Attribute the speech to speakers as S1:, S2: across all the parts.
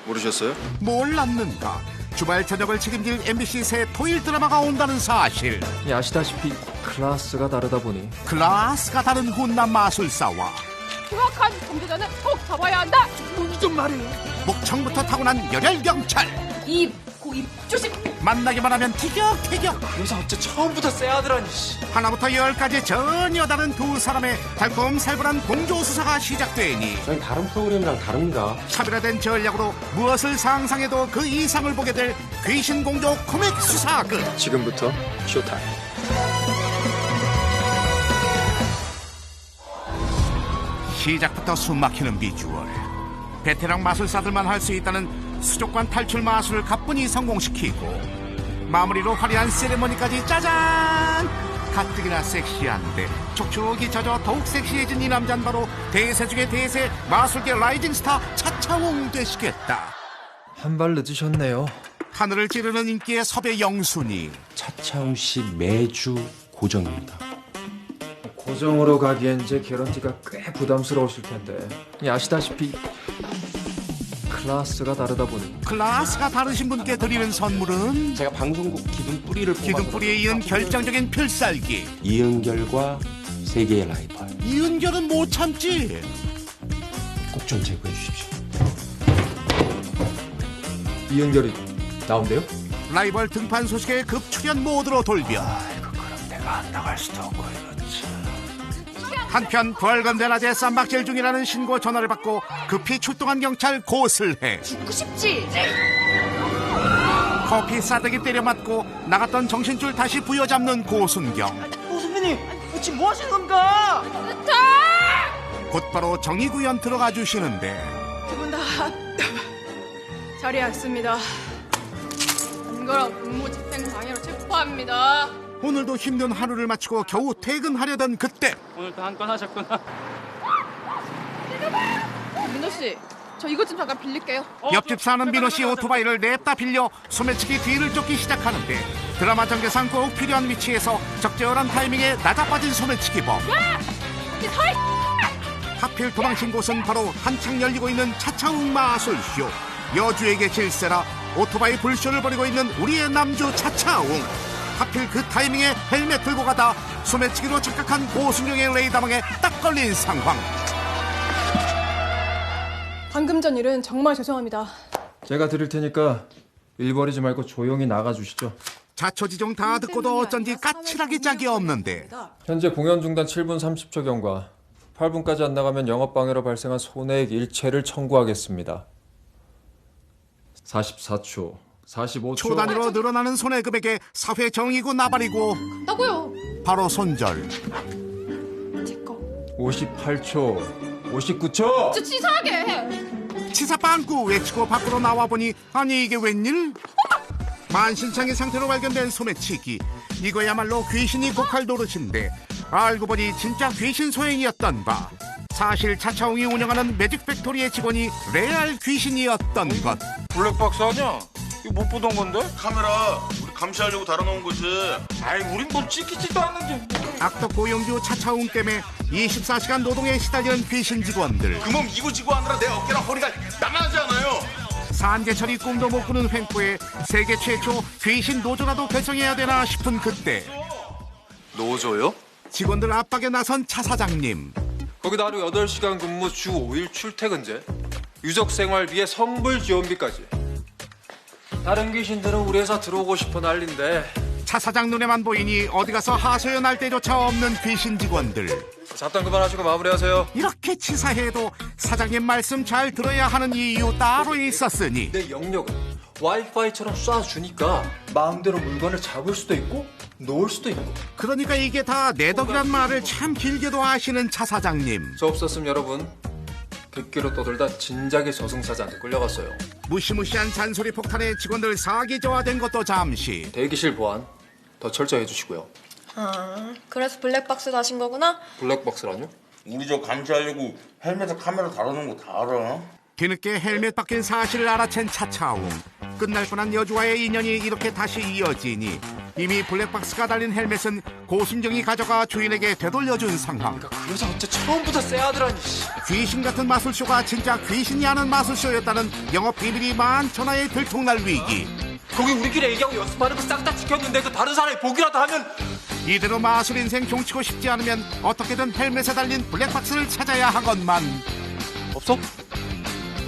S1: 모르셨어요?
S2: 몰랐는가. 주말 저녁을 책임질 MBC 새 토일 드라마가 온다는 사실.
S3: 아시다시피 클래스가 다르다 보니
S2: 클래스가 다른 훈남 마술사와
S4: 정확한 범죄자는 꼭 잡아야 한다.
S2: 무슨 말이에요? 목청부터 타고난 열혈 경찰.
S4: 입 조심.
S2: 만나기만 하면 티격태격.
S3: 여기서 어째 처음부터 쎄하더라니.
S2: 하나부터 열까지 전혀 다른 두 사람의 달콤살벌한 공조 수사가 시작되니
S5: 저희 다른 프로그램이랑 다릅니다.
S2: 차별화된 전략으로 무엇을 상상해도 그 이상을 보게 될 귀신 공조 코믹 수사극.
S3: 지금부터 쇼타임.
S2: 시작부터 숨막히는 비주얼. 베테랑 마술사들만 할 수 있다는 수족관 탈출 마술을 가뿐히 성공시키고 마무리로 화려한 세레머니까지 짜잔! 가뜩이나 섹시한데 촉촉이 젖어 더욱 섹시해진 이 남자는 바로 대세 중의 대세 마술계 라이징 스타 차차웅 되시겠다.
S3: 한 발 늦으셨네요.
S2: 하늘을 찌르는 인기의 섭외 영순이.
S5: 차차웅 씨 매주 고정입니다.
S3: 고정으로 가기엔 제 개런티가 꽤 부담스러우실 텐데. 아시다시피 클래스가 다르다 보니
S2: 클래스가 다르신 분께 드리는 선물은
S5: 제가 방송국 기둥뿌리를
S2: 기둥뿌리에 이은 결정적인 필살기.
S5: 이은결과 세계의 라이벌
S2: 이은결은 못 참지.
S5: 꼭 좀 제보해 주십시오.
S3: 이은결이 나온대요?
S2: 라이벌 등판 소식에 급출연 모드로 돌변.
S5: 내가 안 나갈 수도 없고 이렇지.
S2: 한편 부활건대 낮에 쌈박질 중이라는 신고 전화를 받고 급히 출동한 경찰 고슬해.
S4: 죽고 싶지.
S2: 커피 싸대기 때려 맞고 나갔던 정신줄 다시 부여잡는 고순경.
S6: 선배님, 지금 뭐 하시는 겁니까?
S2: 곧바로 정의구현 들어가 주시는데
S4: 두 분 다 자리했습니다. 안거랑 공무집행 방해로 체포합니다.
S2: 오늘도 힘든 하루를 마치고 겨우 퇴근하려던 그때
S6: 오늘도 한 건 하셨구나.
S4: 민호 씨, 저 이것 좀 잠깐 빌릴게요.
S2: 옆집 사는 민호 씨 오토바이를 냅다 빌려 소매치기 뒤를 쫓기 시작하는데 드라마 전개상 꼭 필요한 위치에서 적절한 타이밍에 낮아빠진 소매치기범. 하필 도망친 곳은 바로 한창 열리고 있는 차차웅 마술쇼. 여주에게 질세라 오토바이 불쇼를 벌이고 있는 우리의 남주 차차웅. 하필 그 타이밍에 헬멧 들고 가다 소매치기로 착각한 고순경의 레이더망에 딱 걸린 상황.
S4: 방금 전 일은 정말 죄송합니다.
S3: 제가 드릴 테니까 일 버리지 말고 조용히 나가주시죠.
S2: 자초지종 다 듣고도 어쩐지 까칠하기 짝이 없는데
S3: 현재 공연 중단 7분 30초 경과. 8분까지 안 나가면 영업방해로 발생한 손해액 일체를 청구하겠습니다. 44초, 45초.
S2: 초 단위로 늘어나는 손해금액에 사회 정의고 나발이고
S4: 나고요.
S2: 바로 손절.
S4: 제거.
S3: 58초, 59초.
S4: 진짜 치사하게 해.
S2: 치사 빵꾸 외치고 밖으로 나와보니 아니 이게 웬일? 만신창이 상태로 발견된 소매치기. 이거야말로 귀신이 곡할 노릇인데 알고 보니 진짜 귀신 소행이었던 바. 사실 차차웅이 운영하는 매직 팩토리의 직원이 레알 귀신이었던 것.
S1: 블랙박스 아니야? 이거 못 보던 건데?
S7: 카메라 우리 감시하려고 달아놓은 거지.
S1: 아이, 우린 뭐 찍히지도 않는데.
S2: 악덕 고용주 차차웅 때문에 24시간 노동에 시달리는 귀신 직원들.
S7: 그 몸 이고 지고 하느라 내 어깨랑 허리가 나가지 않아요.
S2: 산재철이 꿈도 못 꾸는 횡포에 세계 최초 귀신 노조라도 결성해야 되나 싶은 그때
S1: 노조요?
S2: 직원들 압박에 나선 차 사장님.
S3: 거기다 하루 8시간 근무 주 5일 출퇴근제. 유적 생활비에 성불 지원비까지. 다른 귀신들은 우리 회사 들어오고 싶어 난린데.
S2: 차 사장 눈에만 보이니 어디 가서 하소연할 때조차 없는 귀신 직원들.
S3: 잡담 그만하시고 마무리하세요.
S2: 이렇게 치사해도 사장님 말씀 잘 들어야 하는 이유 따로 있었으니
S3: 내 영역은 와이파이처럼 쏴주니까 마음대로 물건을 잡을 수도 있고 놓을 수도 있고.
S2: 그러니까 이게 다 내 덕이란 말을 참 길게도 하시는 차 사장님.
S3: 저 없었으면 여러분 객기로 떠들다 진작에 저승사자한테 끌려갔어요.
S2: 무시무시한 잔소리 폭탄에 직원들 사기저하된 것도 잠시.
S3: 대기실 보안 더 철저히 해주시고요.
S8: 아, 그래서 블랙박스 다신 거구나?
S3: 블랙박스라뇨?
S7: 우리 저 감시하려고 헬멧에 카메라 달아놓은 거 다 알아.
S2: 뒤늦게 헬멧 바뀐 사실을 알아챈 차차웅. 끝날 뻔한 여주와의 인연이 이렇게 다시 이어지니 이미 블랙박스가 달린 헬멧은 고순정이 가져가 주인에게 되돌려준 상황.
S3: 그 여자 어째 처음부터 쎄하더라니.
S2: 귀신 같은 마술쇼가 진짜 귀신이 하는 마술쇼였다는 영업 비밀이 만천하에 들통날 위기.
S3: 거기 우리끼리 얘기하고 연습하는 거 싹 다 지켰는데 그 다른 사람이 보기라도 하면.
S2: 이대로 마술 인생 종치고 싶지 않으면 어떻게든 헬멧에 달린 블랙박스를 찾아야 하건만.
S3: 없어?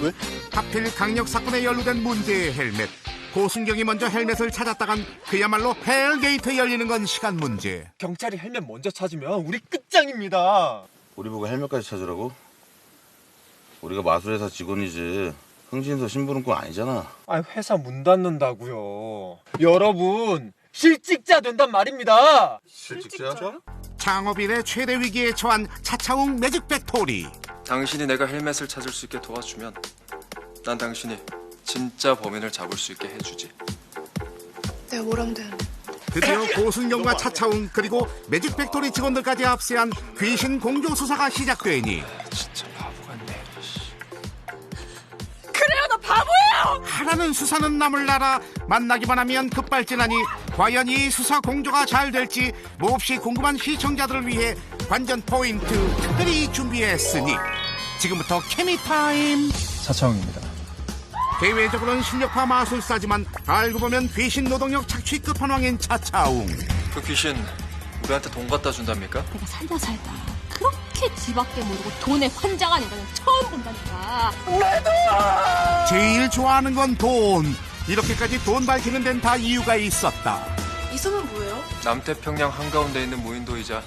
S3: 왜?
S2: 하필 강력 사건에 연루된 문제의 헬멧. 고순경이 먼저 헬멧을 찾았다간 그야말로 헬게이트 열리는 건 시간 문제.
S3: 경찰이 헬멧 먼저 찾으면 우리 끝장입니다.
S7: 우리 보고 헬멧까지 찾으라고? 우리가 마술회사 직원이지 흥신소 심부름꾼 아니잖아.
S3: 아, 회사 문 닫는다고요. 여러분, 실직자 된단 말입니다.
S7: 실직자?
S2: 창업인의 최대 위기에 처한 차차웅 매직 팩토리.
S3: 당신이 내가 헬멧을 찾을 수 있게 도와주면 난 당신이 진짜 범인을 잡을 수 있게 해주지.
S8: 내가 뭘 하면 되는데?
S2: 드디어 고순경과 차차웅 그리고 매직 팩토리 직원들까지 합세한 귀신 공조 수사가 시작되니
S3: 진짜 바보 같네.
S4: 그래요, 나 바보예요.
S2: 하라는 수사는 남을 나라. 만나기만 하면 급발진하니 과연 이 수사 공조가 잘 될지 몹시 궁금한 시청자들을 위해 관전 포인트 특별히 준비했으니 지금부터 케미타임.
S3: 차차웅입니다.
S2: 대외적으로는 실력파 마술사지만 알고 보면 귀신 노동력 착취 끝판왕인 차차웅.
S3: 그 귀신 우리한테 돈 갖다 준답니까?
S9: 내가 살다 그렇게 뒤밖에 모르고 돈에 환장한 인간은 처음 본다니까.
S2: 제일 좋아하는 건 돈. 이렇게까지 돈 밝히는 데는 다 이유가 있었다.
S8: 이 섬은 뭐예요?
S3: 남태평양 한가운데 있는 무인도이자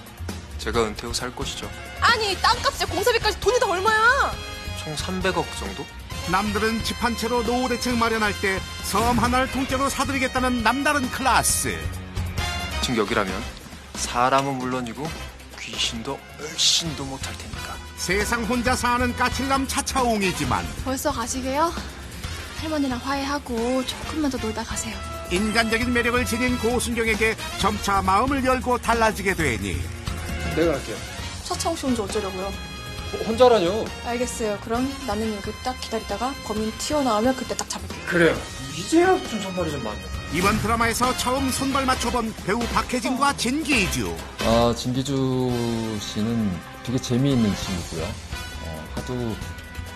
S3: 제가 은퇴 후 살 곳이죠.
S4: 아니, 땅값에 공사비까지 돈이 다 얼마야?
S3: 총 300억 정도?
S2: 남들은 집 한 채로 노후 대책 마련할 때 섬 하나를 통째로 사드리겠다는 남다른 클래스.
S3: 지금 여기라면 사람은 물론이고 귀신도 얼씬도 못할 테니까.
S2: 세상 혼자 사는 까칠남 차차웅이지만
S8: 벌써 가시게요? 할머니랑 화해하고 조금만 더 놀다 가세요.
S2: 인간적인 매력을 지닌 고순경에게 점차 마음을 열고 달라지게 되니
S3: 내가 할게요.
S4: 차차웅 씨 혼자 어쩌려고요?
S3: 혼자라뇨?
S4: 알겠어요. 그럼 나는 여기 딱 기다리다가 범인 튀어나오면 그때 딱 잡을게요.
S3: 그래요. 이제야 좀 손발이 좀 맞네.
S2: 이번 드라마에서 처음 손발 맞춰본 배우 박혜진과 진기주.
S10: 진기주 씨는 되게 재미있는 친구고요. 하도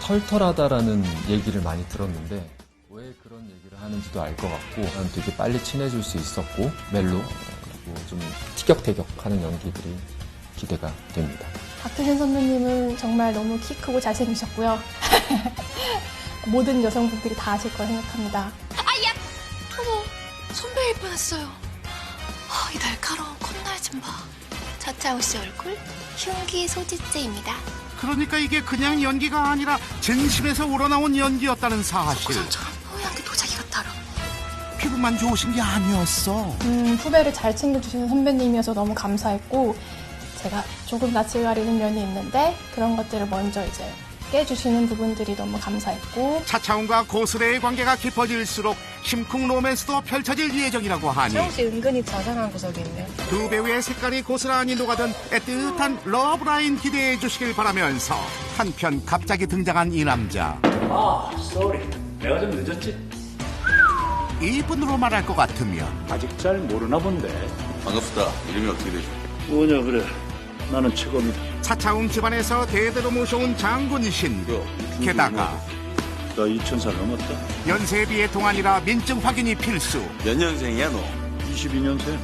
S10: 털털하다라는 얘기를 많이 들었는데 왜 그런 얘기를 하는지도 알 것 같고 난 되게 빨리 친해질 수 있었고 멜로 그리고 좀 티격태격하는 연기들이 기대가 됩니다.
S4: 박혜진 선배님은 정말 너무 키 크고 잘생기셨고요. 모든 여성분들이 다 아실 거라 생각합니다.
S8: 어머, 선배일 뻔했어요. 이 날카로운 콧날 좀 봐. 차차웅 씨 얼굴 흉기 소지죄입니다.
S2: 그러니까 이게 그냥 연기가 아니라 진심에서 우러나온 연기였다는 사실.
S8: 뽀얀 게 도자기 같아라.
S2: 피부만 좋으신 게 아니었어.
S4: 후배를 잘 챙겨주시는 선배님이어서 너무 감사했고, 제가 조금 낯을 가리는 면이 있는데 그런 것들을 먼저 이제 깨주시는 부분들이 너무 감사했고.
S2: 차차웅과 고스레의 관계가 깊어질수록 심쿵 로맨스도 펼쳐질 예정이라고 하니
S8: 차웅 씨 은근히 자상한 구석이 있네요.
S2: 두 배우의 색깔이 고스란히 녹아든 애틋한 러브라인 기대해 주시길 바라면서 한편 갑자기 등장한 이 남자.
S5: 쏘리. 내가 좀 늦었지?
S2: 이분으로 말할 것 같으면
S5: 아직 잘 모르나 본데.
S7: 반갑습니다. 이름이 어떻게 되죠?
S5: 뭐냐 그래. 나는 최고입니다.
S2: 차차웅 집안에서 대대로 모셔온 장군 신부. 게다가
S5: 나 2000살 넘었다.
S2: 연세에 비해 동안이라 민증 확인이 필수.
S7: 몇 년생이야 너?
S5: 22년생.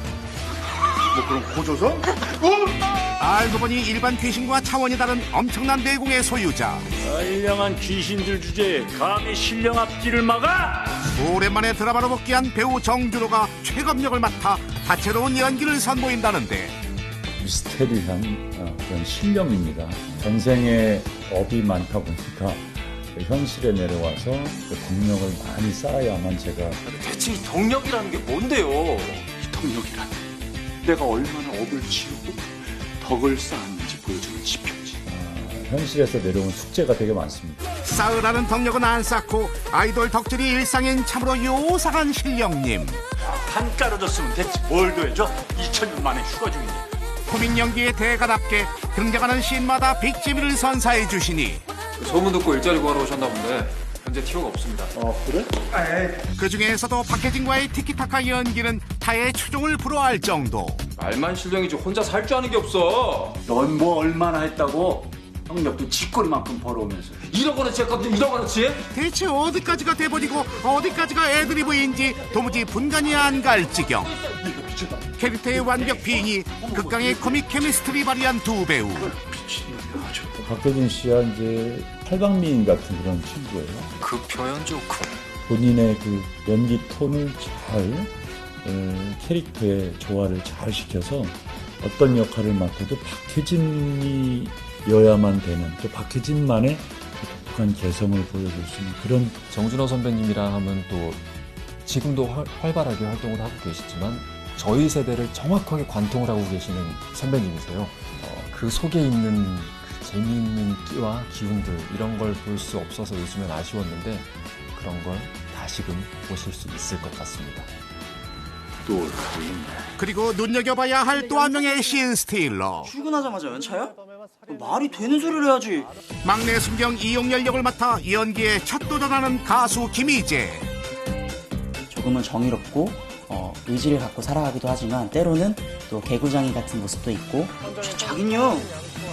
S7: 뭐 그럼 고조서?
S2: 알고 보니 일반 귀신과 차원이 다른 엄청난 내공의 소유자.
S5: 알량한 귀신들 주제에 감히 신령 앞길을 막아?
S2: 오랜만에 드라마로 복귀한 배우 정준호가 최검역을 맡아 다채로운 연기를 선보인다는데
S5: 미스테리한 그런 신령입니다. 전생에 업이 많다 보니까 현실에 내려와서 그 덕력을 많이 쌓아야만 제가.
S3: 대체 이 덕력이라는 게 뭔데요?
S5: 이 덕력이란 내가 얼마나 업을 지우고 덕을 쌓았는지 보여주는 지표지. 현실에서 내려온 숙제가 되게 많습니다.
S2: 쌓으라는 덕력은 안 쌓고 아이돌 덕질이 일상인 참으로 요상한 실력님.
S5: 한 깔아줬으면 됐지 뭘 더해줘. 2000년 만에 휴가 중이니.
S2: 코믹 연기의 대가답게 등장하는 씬마다 빅재미를 선사해 주시니
S3: 소문 듣고 일자리 구하러 오셨나 본데 현재 티오가 없습니다.
S5: 그래?
S2: 그 중에서도 박혜진과의 티키타카 연기는 타의 추종을 불허할 정도.
S3: 말만 실력이지 혼자서 할 줄 아는 게 없어.
S5: 넌 뭐 얼마나 했다고? 학력도 쥐꼬리만큼 벌어오면서.
S3: 1억 원어치 했거든, 1억 원어치?
S2: 대체 어디까지가 대본이고 어디까지가 애드리브인지 도무지 분간이 안 갈 지경. 캐릭터의 완벽 비행이 극강의 코믹 케미스트리 발휘한 두 배우.
S5: 박혜진 씨와 이제 팔방미인 같은 그런 친구예요.
S3: 그 표현 좋고. 본인의
S5: 그 연기 톤을 잘 캐릭터의 조화를 잘 시켜서 어떤 역할을 맡아도 박혜진이어야만 되는, 또 박혜진만의 독특한 개성을 보여줄 수 있는 그런.
S10: 정준호 선배님이라 하면 또 지금도 활발하게 활동을 하고 계시지만 저희 세대를 정확하게 관통을 하고 계시는 선배님이세요. 그 속에 있는 그 재미있는 끼와 기운들 이런 걸 볼 수 없어서 요즘엔 아쉬웠는데 그런 걸 다시금 보실 수 있을 것 같습니다.
S2: 그리고 눈여겨봐야 할 또 한 명의 신 스틸러.
S6: 출근하자마자 연차야? 말이 되는 소리를 해야지.
S2: 막내 순경 이용열 역을 맡아 연기에 첫 도전하는 가수 김희재.
S11: 조금은 정의롭고 의지를 갖고 살아가기도 하지만 때로는 또 개구장이 같은 모습도 있고.
S6: 자긴요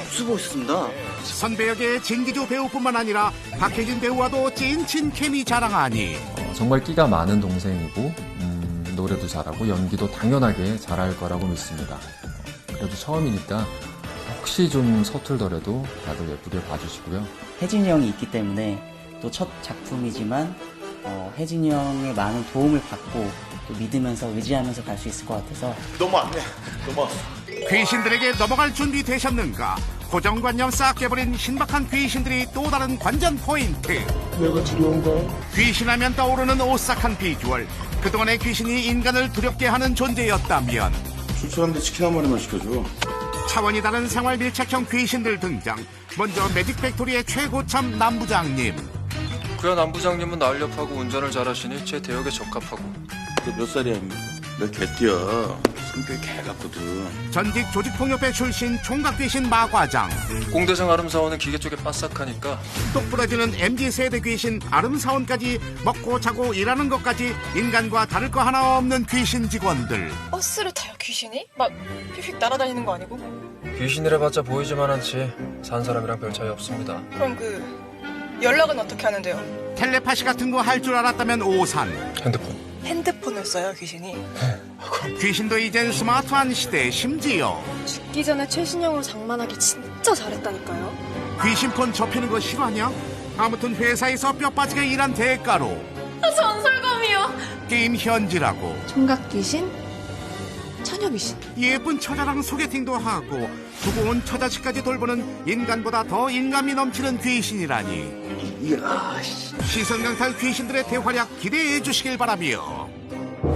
S6: 뉴스 보고 있습니다.
S2: 선배 역의 진기주 배우뿐만 아니라 박혜진 배우와도 찐친 케미 자랑하니
S10: 정말 끼가 많은 동생이고 노래도 잘하고 연기도 당연하게 잘할 거라고 믿습니다. 그래도 처음이니까 혹시 좀 서툴더라도 다들 예쁘게 봐주시고요.
S11: 혜진이 형이 있기 때문에 또 첫 작품이지만 혜진이 형의 많은 도움을 받고 또 믿으면서 의지하면서 갈 수 있을 것 같아서.
S7: 너무 안 돼. 너무.
S2: 귀신들에게 넘어갈 준비 되셨는가? 고정관념 싹 깨버린 신박한 귀신들이 또 다른 관전 포인트.
S5: 내가 두려운가?
S2: 귀신하면 떠오르는 오싹한 비주얼. 그동안의 귀신이 인간을 두렵게 하는 존재였다면
S7: 출출한데 치킨 한 마리만 시켜줘.
S2: 차원이 다른 생활 밀착형 귀신들 등장. 먼저 매직 팩토리의 최고참 남부장님.
S3: 그야 남부장님은 날렵하고 운전을 잘하시니 제 대역에 적합하고.
S7: 너 몇 살이야, 임마? 너 개띠야. 성격이 개 같거든.
S2: 전직 조직폭력배 출신 총각귀신 마과장.
S3: 공대생 아름사원은 기계 쪽에 빠삭하니까.
S2: 똑 부러지는 MZ세대 귀신 아름사원까지 먹고 자고 일하는 것까지 인간과 다를 거 하나 없는 귀신 직원들.
S12: 버스를 타요 귀신이? 막 휙휙 날아다니는 거 아니고?
S3: 귀신이라 봤자 보이지만 않지 산 사람이랑 별 차이 없습니다.
S12: 그럼 연락은 어떻게 하는데요?
S2: 텔레파시 같은 거 할 줄 알았다면 오산.
S12: 핸드폰을 써요 귀신이?
S2: 귀신도 이젠 스마트한 시대. 심지어
S12: 죽기 전에 최신형으로 장만하기 진짜 잘했다니까요.
S2: 귀신폰 접히는 거 실화냐? 아무튼 회사에서 뼈 빠지게 일한 대가로
S12: 전설검이요.
S2: 게임 현지라고
S8: 총각 귀신, 처녀 귀신.
S2: 예쁜 처자랑 소개팅도 하고 두고 온 처자식까지 돌보는 인간보다 더 인간미 넘치는 귀신이라니. 시선강탈 귀신들의 대활약 기대해 주시길 바라며,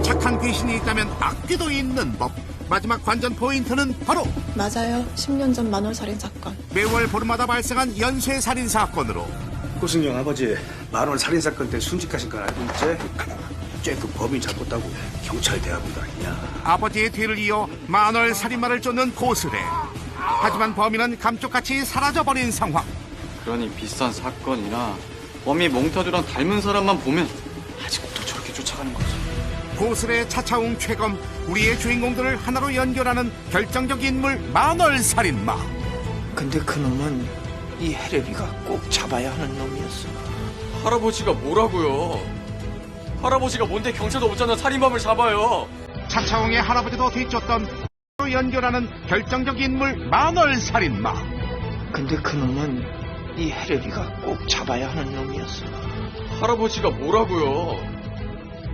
S2: 착한 귀신이 있다면 악귀도 있는 법. 마지막 관전 포인트는 바로
S4: 맞아요. 10년 전 만월살인 사건.
S2: 매월 보름마다 발생한 연쇄 살인 사건으로.
S13: 고승영 아버지 만월 살인 사건 때 순직하신 걸 알고 있지? 쟤그 범인 잡았다고 경찰 대합니다.
S2: 아버지의 뒤를 이어 만월 살인마를 쫓는 고스레. 하지만 범인은 감쪽같이 사라져버린 상황.
S14: 그러니 비슷한 사건이나 범이 몽타주랑 닮은 사람만 보면 아직부터 저렇게 쫓아가는 거지.
S2: 고스레, 차차웅, 최검, 우리의 주인공들을 하나로 연결하는 결정적 인물 만월 살인마.
S15: 근데 그 놈은 이 해레비가 꼭 잡아야 하는 놈이었어.
S14: 할아버지가 뭐라고요? 할아버지가 뭔데 경찰도 못 잡는 살인범을 잡아요.
S2: 차차웅의 할아버지도 뒤쫓던 연결하는 결정적 인물 만월 살인마.
S15: 근데 그 놈은 이 해레비가 꼭 잡아야 하는 놈이었어.
S14: 할아버지가 뭐라고요?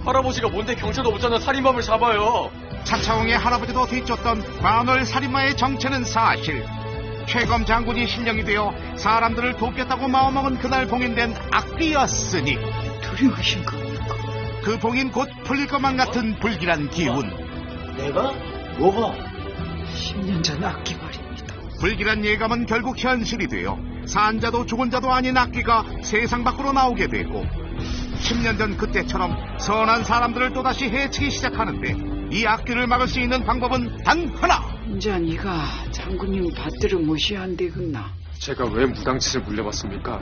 S14: 할아버지가 뭔데 경찰도 못 잡는 살인범을 잡아요.
S2: 차차웅의 할아버지도 뒤쫓던 만월 살인마의 정체는 사실. 최검 장군이 신령이 되어 사람들을 돕겠다고 마음먹은 그날 봉인된 악귀였으니
S15: 두려우신 겁니까?
S2: 그 봉인 곧 풀릴 것만 같은 불길한 기운.
S15: 내가? 뭐가? 10년 전 악귀 말입니다.
S2: 불길한 예감은 결국 현실이 되어 산자도 죽은 자도 아닌 악귀가 세상 밖으로 나오게 되고, 10년 전 그때처럼 선한 사람들을 또다시 해치기 시작하는데 이 악귀를 막을 수 있는 방법은 단 하나.
S16: 이제 네가 장군님 받들어 무시한대겠나?
S3: 제가 왜 무당짓을 물려봤습니까?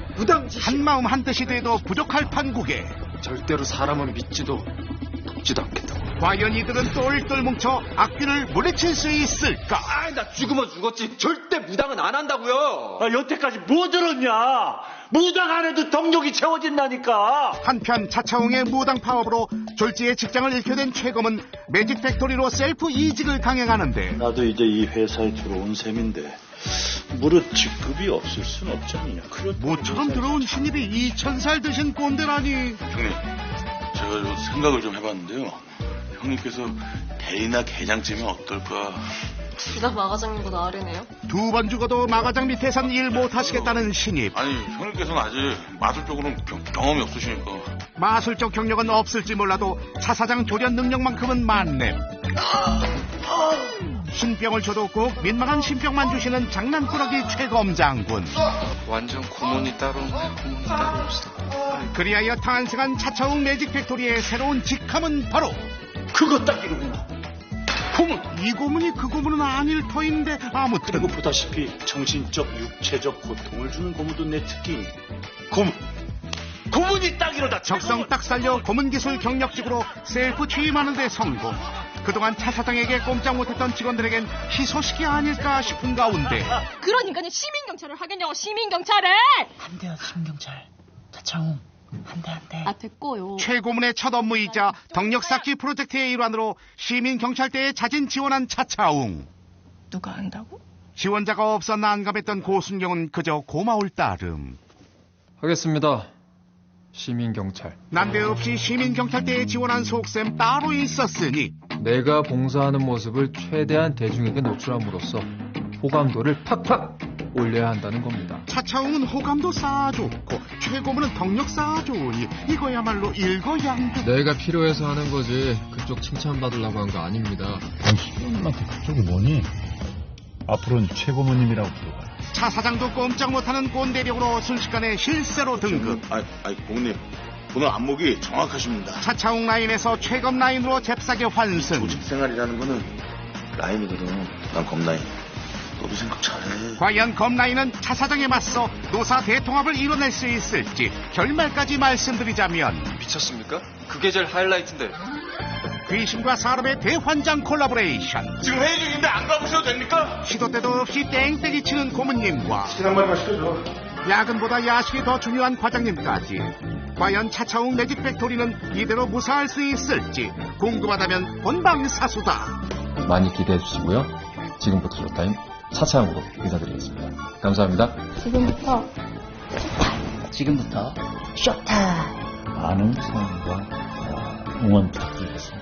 S2: 한마음 한뜻이 돼도 부족할 판국에
S3: 절대로 사람은 믿지도 돕지도 않겠다고.
S2: 과연 이들은 똘똘 뭉쳐 악귀를 물리칠 수 있을까?
S15: 나 죽으면 죽었지. 절대 무당은 안 한다고요. 여태까지 뭐 들었냐? 무당 안 해도 덕력이 채워진다니까.
S2: 한편 차차웅의 무당 파업으로 졸지의 직장을 잃게 된 최검은 매직 팩토리로 셀프 이직을 강행하는데
S5: 나도 이제 이 회사에 들어온 셈인데 무릇 직급이 없을 순 없잖냐.
S2: 모처럼 들어온 신입이 2000살 드신 꼰대라니.
S7: 형님, 제가 좀 생각을 좀 해봤는데요. 형님께서 대리나 계장쯤이 어떨까?
S12: 둘 다 마과장님보다 아래네요.
S2: 두 번 죽어도 마과장 밑에선 일 못하시겠다는 신입.
S7: 아니, 형님께서는 아직 마술 쪽으로는 경험이 없으시니까.
S2: 마술적 경력은 없을지 몰라도 차사장 조련 능력만큼은 만렙. 신병을 줘도 꼭 민망한 신병만 주시는 장난꾸러기 최검 장군.
S1: 완전 고문이 따로 없어.
S2: 그리하여 탄생한 차차웅 매직 팩토리의 새로운 직함은 바로
S5: 그것 따기로구나. 고문.
S2: 이 고문이 그 고문은 아닐 터인데 아무튼
S5: 그리고 보다시피 정신적 육체적 고통을 주는 고문도 내 특기인 고문이 딱이로다.
S2: 적성 딱 살려 고문 기술 경력직으로 셀프 취임하는 데 성공. 그동안 차 사장에게 꼼짝 못했던 직원들에겐 희소식이 아닐까 싶은 가운데
S9: 그런 인간이 시민경찰을 하겠냐고, 시민경찰을!
S11: 안 돼요, 시민경찰. 차차웅. 안 돼.
S9: 아, 됐고요.
S2: 최고문의 첫 업무이자 덕력 쌓기 프로젝트의 일환으로 시민경찰대에 자진 지원한 차차웅.
S4: 누가 안다고?
S2: 지원자가 없어 난감했던 고순경은 그저 고마울 따름.
S10: 하겠습니다. 시민경찰.
S2: 난데없이 시민경찰대에 지원한 속셈 따로 있었으니
S10: 내가 봉사하는 모습을 최대한 대중에게 노출함으로써 호감도를 팍팍 올려야 한다는 겁니다.
S2: 차차웅은 호감도 쌓아줬고 최고문은 덕력 쌓아주니 이거야말로 일거양득.
S10: 내가 필요해서 하는 거지 그쪽 칭찬받으려고 한 거 아닙니다.
S5: 시원님한테 그쪽이 뭐니? 앞으로는 최고모님이라고 부르라.
S2: 차 사장도 꼼짝 못하는 꼰대력으로 순식간에 실세로 등급.
S7: 고모님, 오늘 안목이 정확하십니다.
S2: 차차웅 라인에서 최검 라인으로 잽싸게 환승.
S7: 조직 생활이라는 거는 라인이거든. 난 검라인. 너도 생각 잘해.
S2: 과연 검라인은 차 사장에 맞서 노사 대통합을 이뤄낼 수 있을지 결말까지 말씀드리자면
S3: 미쳤습니까? 그게 제일 하이라이트인데.
S2: 귀신과 사람의 대환장 콜라보레이션.
S7: 지금 회의 중인데 안 가보셔도 됩니까?
S2: 시도 때도 없이 땡땡이 치는 고문님과
S7: 시간 한 마디만 시켜줘.
S2: 야근보다 야식이 더 중요한 과장님까지. 과연 차차웅 매직 팩토리는 이대로 무사할 수 있을지 궁금하다면 본방사수다.
S10: 많이 기대해 주시고요. 지금부터 쇼타임 차차웅으로 인사드리겠습니다. 감사합니다.
S11: 지금부터 쇼타임.
S5: 많은 사랑과 응원 부탁드리겠습니다.